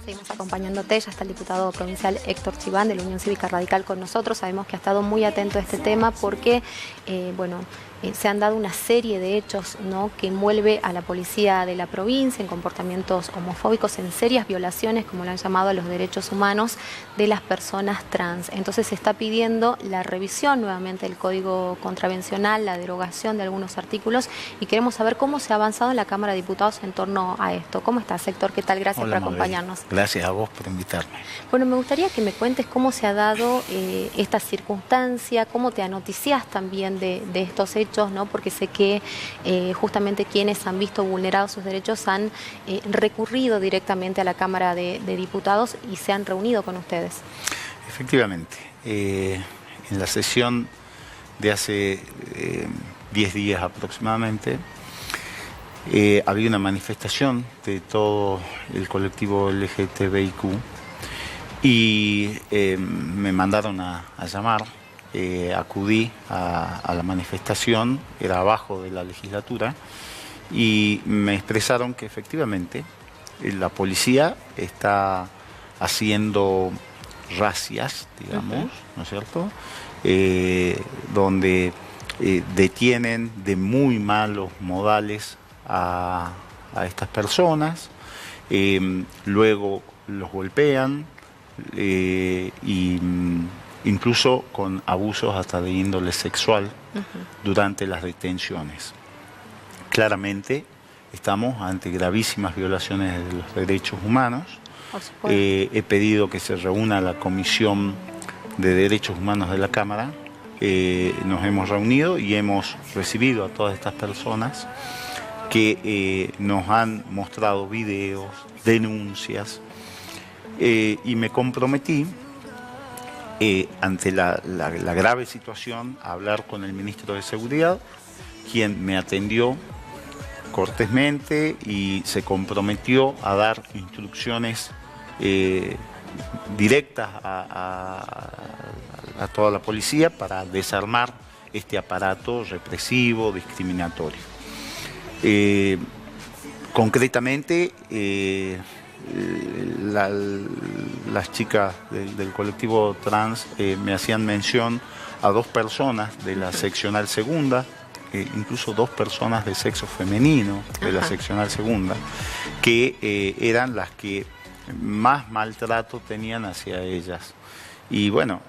Seguimos acompañándote, ya está el diputado provincial Héctor Chiván de la Unión Cívica Radical con nosotros. Sabemos que ha estado muy atento a este tema porque, se han dado una serie de hechos, ¿no?, que envuelve a la policía de la provincia en comportamientos homofóbicos, en serias violaciones, como lo han llamado, a los derechos humanos de las personas trans. Entonces se está pidiendo la revisión nuevamente del Código Contravencional, la derogación de algunos artículos, y queremos saber cómo se ha avanzado en la Cámara de Diputados en torno a esto. ¿Cómo estás, Héctor? ¿Qué tal? Gracias por acompañarnos. Gracias a vos por invitarme. Bueno, me gustaría que me cuentes cómo se ha dado esta circunstancia, cómo te anoticiás también de estos hechos, ¿no? Porque sé que justamente quienes han visto vulnerados sus derechos han recurrido directamente a la Cámara de Diputados y se han reunido con ustedes. Efectivamente, en la sesión de hace 10 días aproximadamente, había una manifestación de todo el colectivo LGTBIQ y me mandaron a llamar. Acudí a la manifestación, era abajo de la legislatura, y me expresaron que efectivamente la policía está haciendo racias, digamos, ¿no es cierto?, donde detienen de muy malos modales a estas personas, luego los golpean y incluso con abusos hasta de índole sexual durante las detenciones. Claramente estamos ante gravísimas violaciones de los derechos humanos. He pedido que se reúna la Comisión de Derechos Humanos de la Cámara. Nos hemos reunido y hemos recibido a todas estas personas que nos han mostrado videos, denuncias, y me comprometí ante la grave situación a hablar con el ministro de Seguridad, quien me atendió cortésmente y se comprometió a dar instrucciones directas a toda la policía para desarmar este aparato represivo, discriminatorio. Concretamente, las chicas del colectivo trans me hacían mención a 2 personas de la seccional segunda, incluso 2 personas de sexo femenino de la seccional segunda, que eran las que más maltrato tenían hacia ellas. Y bueno,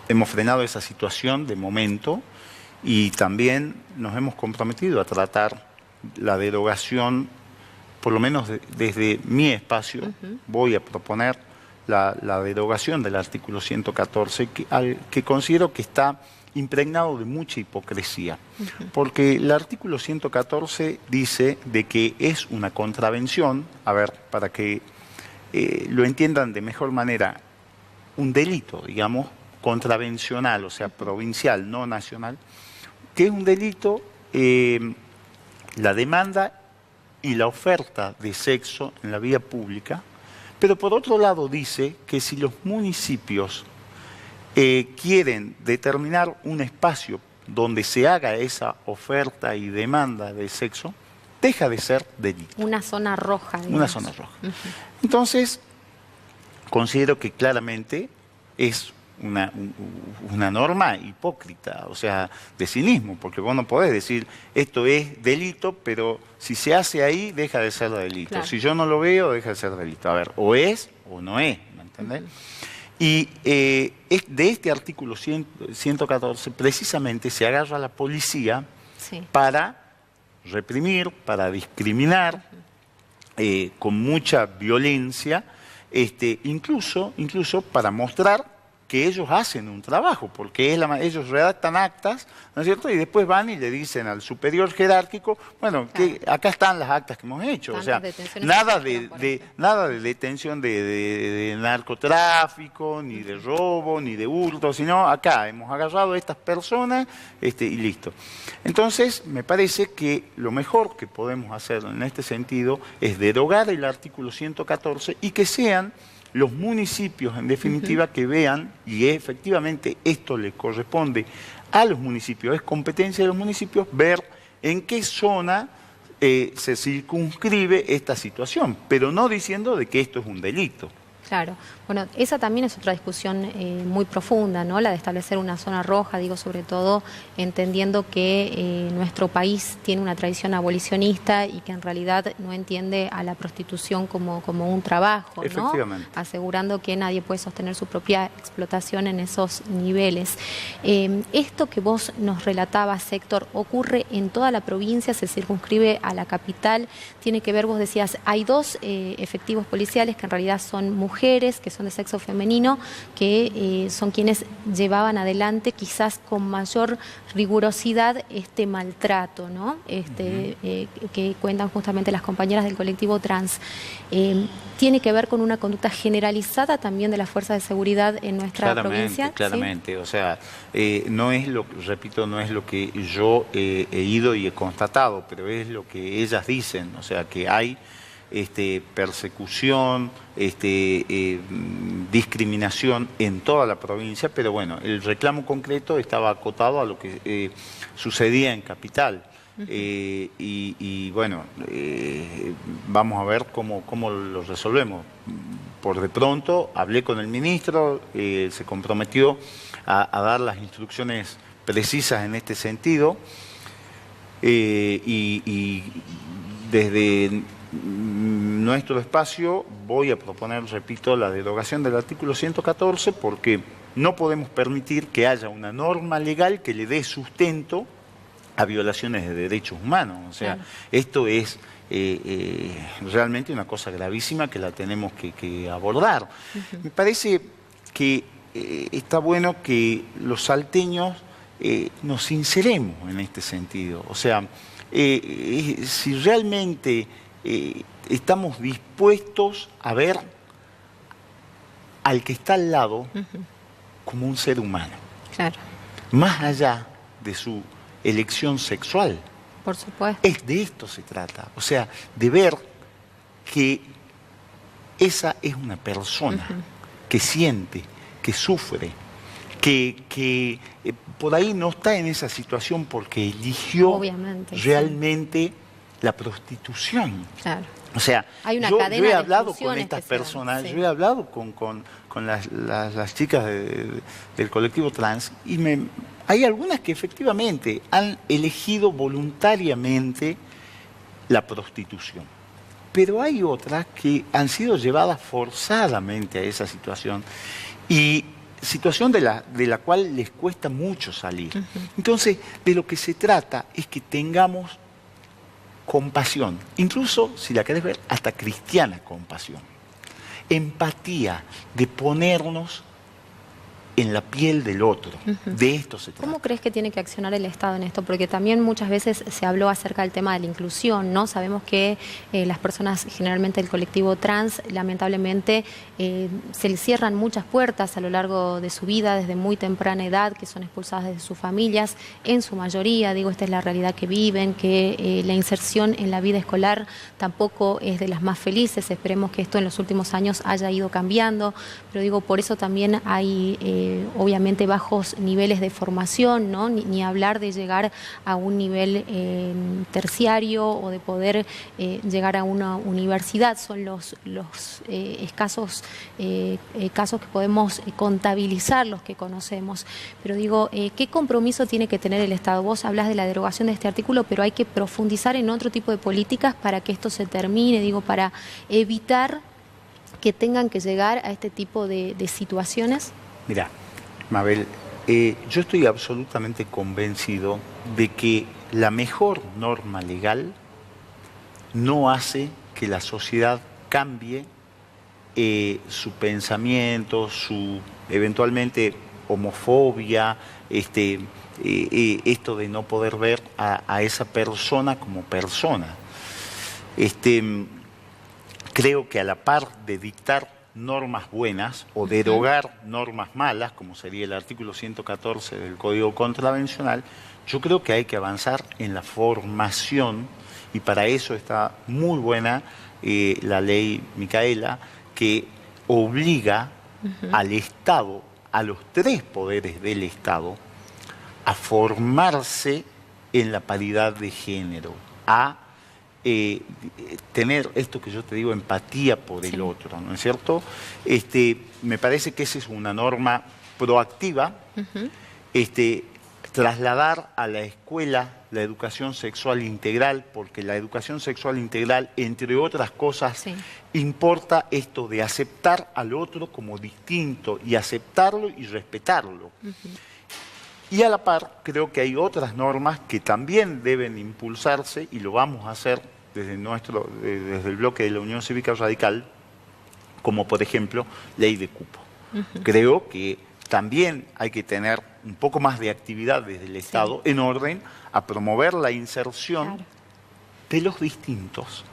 hemos frenado esa situación de momento y también nos hemos comprometido a tratar la derogación. Por lo menos desde mi espacio voy a proponer la derogación del artículo 114, que considero que está impregnado de mucha hipocresía. Porque el artículo 114 dice de que es una contravención, a ver, para que lo entiendan de mejor manera, un delito, digamos, contravencional, o sea, provincial, no nacional, que es un delito la demanda y la oferta de sexo en la vía pública, pero por otro lado dice que si los municipios quieren determinar un espacio donde se haga esa oferta y demanda de sexo, deja de ser delito. Una zona roja. Digamos. Una zona roja. Entonces, considero que claramente es una norma hipócrita, o sea, de cinismo, porque vos no podés decir esto es delito, pero si se hace ahí, deja de ser delito. Claro. Si yo no lo veo, deja de ser delito. A ver, o es o no es, ¿me entendés? Y de este artículo 114, precisamente se agarra a la policía para reprimir, para discriminar, con mucha violencia, incluso para mostrar que ellos hacen un trabajo, porque ellos redactan actas, ¿no es cierto? Y después van y le dicen al superior jerárquico, bueno, que acá están las actas que hemos hecho, o sea, nada de detención de narcotráfico, ni de robo, ni de hurto, sino acá hemos agarrado a estas personas y listo. Entonces, me parece que lo mejor que podemos hacer en este sentido es derogar el artículo 114 y que sean los municipios, en definitiva, que vean, y efectivamente esto le corresponde a los municipios, es competencia de los municipios, ver en qué zona se circunscribe esta situación, pero no diciendo de que esto es un delito. Claro. Bueno, esa también es otra discusión muy profunda, ¿no? La de establecer una zona roja, digo, sobre todo entendiendo que nuestro país tiene una tradición abolicionista y que en realidad no entiende a la prostitución como un trabajo, ¿no? Efectivamente. Asegurando que nadie puede sostener su propia explotación en esos niveles. Esto que vos nos relatabas, Héctor, ocurre en toda la provincia, se circunscribe a la capital, tiene que ver, vos decías, hay dos efectivos policiales que en realidad son mujeres, que son de sexo femenino, que son quienes llevaban adelante quizás con mayor rigurosidad este maltrato, ¿no? Que cuentan justamente las compañeras del colectivo trans. Tiene que ver con una conducta generalizada también de las fuerzas de seguridad en nuestra provincia. Claramente, ¿sí? O sea, no es lo, repito, no es lo que yo he ido y he constatado, pero es lo que ellas dicen, o sea, que hay persecución, discriminación en toda la provincia, pero bueno, el reclamo concreto estaba acotado a lo que sucedía en Capital. Y bueno, vamos a ver cómo lo resolvemos. Por de pronto hablé con el ministro, se comprometió a dar las instrucciones precisas en este sentido, y desde nuestro espacio voy a proponer, repito, la derogación del artículo 114, porque no podemos permitir que haya una norma legal que le dé sustento a violaciones de derechos humanos. O sea, claro, esto es realmente una cosa gravísima que la tenemos que abordar. Me parece que está bueno que los salteños nos sinceremos en este sentido. O sea, si realmente estamos dispuestos a ver al que está al lado como un ser humano, claro, más allá de su elección sexual. Por supuesto. De esto se trata, o sea, de ver que esa es una persona que siente, que sufre, que por ahí no está en esa situación porque eligió realmente la prostitución. Claro. O sea, hay una yo cadena he hablado con estas especial, personas, sí. Yo he hablado con las chicas del colectivo trans, y hay algunas que efectivamente han elegido voluntariamente la prostitución, pero hay otras que han sido llevadas forzadamente a esa situación, y situación de la cual les cuesta mucho salir. Entonces, de lo que se trata es que tengamos compasión, incluso, si la querés ver, hasta cristiana compasión, empatía, de ponernos en la piel del otro. De esto se trata. ¿Cómo crees que tiene que accionar el Estado en esto? Porque también muchas veces se habló acerca del tema de la inclusión, ¿no? Sabemos que las personas, generalmente del colectivo trans, lamentablemente se les cierran muchas puertas a lo largo de su vida, desde muy temprana edad, que son expulsadas de sus familias, en su mayoría, digo, esta es la realidad que viven, que la inserción en la vida escolar tampoco es de las más felices. Esperemos que esto en los últimos años haya ido cambiando, pero digo, por eso también hay obviamente bajos niveles de formación, ¿no? Ni hablar de llegar a un nivel terciario o de poder llegar a una universidad. Son los escasos casos que podemos contabilizar, los que conocemos. Pero digo, ¿qué compromiso tiene que tener el Estado? Vos hablas de la derogación de este artículo, pero hay que profundizar en otro tipo de políticas para que esto se termine, digo, para evitar que tengan que llegar a este tipo de situaciones. Mirá, Mabel, yo estoy absolutamente convencido de que la mejor norma legal no hace que la sociedad cambie su pensamiento, su eventualmente homofobia, esto de no poder ver a esa persona como persona. Creo que a la par de dictar normas buenas o derogar normas malas, como sería el artículo 114 del Código Contravencional, yo creo que hay que avanzar en la formación, y para eso está muy buena la ley Micaela, que obliga al Estado, a los tres poderes del Estado, a formarse en la paridad de género, a tener esto que yo te digo, empatía por el otro, ¿no es cierto? Me parece que esa es una norma proactiva, trasladar a la escuela la educación sexual integral, porque la educación sexual integral, entre otras cosas, importa esto de aceptar al otro como distinto y aceptarlo y respetarlo. Y a la par, creo que hay otras normas que también deben impulsarse, y lo vamos a hacer desde el bloque de la Unión Cívica Radical, como por ejemplo, ley de cupo. Creo que también hay que tener un poco más de actividad desde el Estado en orden a promover la inserción de los distintos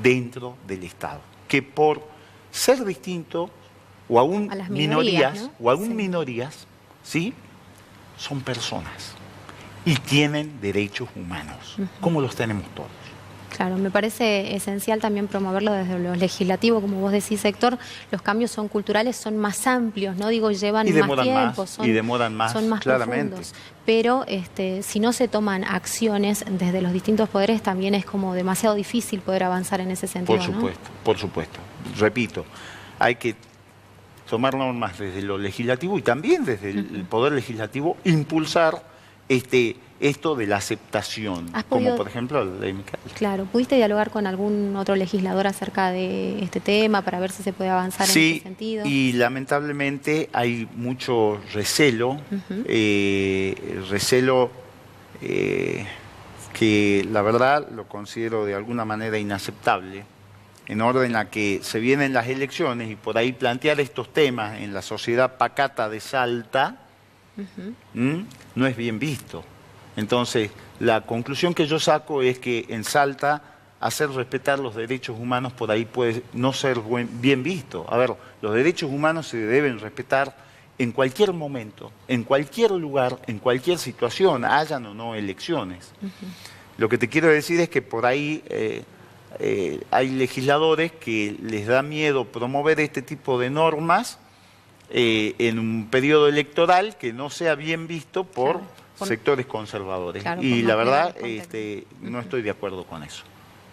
dentro del Estado. Que por ser distinto, o aún minorías, ¿no? Minorías, ¿sí?, son personas y tienen derechos humanos, como los tenemos todos. Claro, me parece esencial también promoverlo desde lo legislativo, como vos decís, Héctor. Los cambios son culturales, son más amplios, ¿no? Digo, llevan más tiempo, son más profundos. Pero si no se toman acciones desde los distintos poderes, también es como demasiado difícil poder avanzar en ese sentido. Por supuesto, ¿no? Por supuesto. Repito, hay que tomar normas desde lo legislativo y también desde el poder legislativo impulsar esto de la aceptación, como por ejemplo la ley Micaela. Claro, ¿pudiste dialogar con algún otro legislador acerca de este tema para ver si se puede avanzar en ese sentido? Sí, y lamentablemente hay mucho recelo, que la verdad lo considero de alguna manera inaceptable, en orden a que se vienen las elecciones y por ahí plantear estos temas en la sociedad pacata de Salta no es bien visto. Entonces, la conclusión que yo saco es que en Salta hacer respetar los derechos humanos por ahí puede no ser bien visto. A ver, los derechos humanos se deben respetar en cualquier momento, en cualquier lugar, en cualquier situación, hayan o no elecciones. Lo que te quiero decir es que por ahí hay legisladores que les da miedo promover este tipo de normas en un periodo electoral que no sea bien visto por sectores conservadores. Y la verdad, no estoy de acuerdo con eso.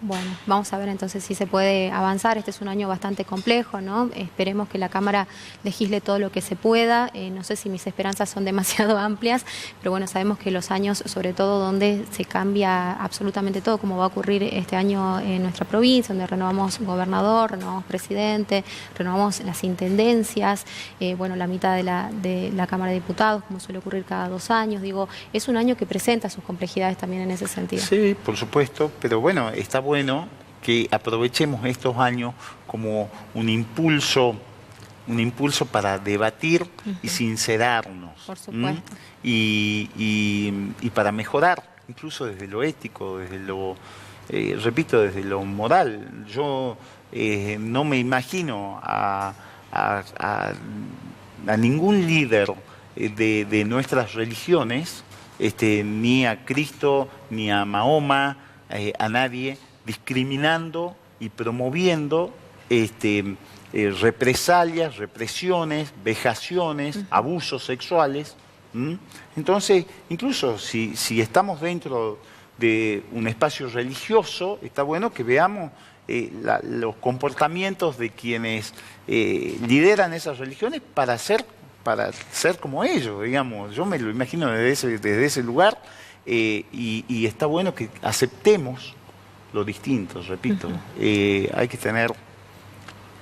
Bueno, vamos a ver entonces si se puede avanzar. Este es un año bastante complejo, ¿no? Esperemos que la Cámara legisle todo lo que se pueda. No sé si mis esperanzas son demasiado amplias, pero bueno, sabemos que los años, sobre todo donde se cambia absolutamente todo, como va a ocurrir este año en nuestra provincia, donde renovamos gobernador, renovamos presidente, renovamos las intendencias, bueno, la mitad de la Cámara de Diputados, como suele ocurrir cada 2 años. Digo, es un año que presenta sus complejidades también en ese sentido. Sí, por supuesto, pero bueno, está bueno que aprovechemos estos años como un impulso para debatir y sincerarnos. Por supuesto. Y para mejorar, incluso desde lo ético, desde lo, repito, desde lo moral. Yo no me imagino a ningún líder de nuestras religiones, ni a Cristo, ni a Mahoma, a nadie, discriminando y promoviendo represalias, represiones, vejaciones, abusos sexuales. Entonces, incluso si estamos dentro de un espacio religioso, está bueno que veamos los comportamientos de quienes lideran esas religiones para ser como ellos, digamos. Yo me lo imagino desde ese lugar, y está bueno que aceptemos lo distinto, repito. Hay que tener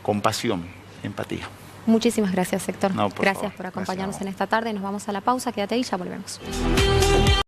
compasión, empatía. Muchísimas gracias, Héctor. No, gracias por acompañarnos en esta tarde. Nos vamos a la pausa, quédate ahí, ya volvemos.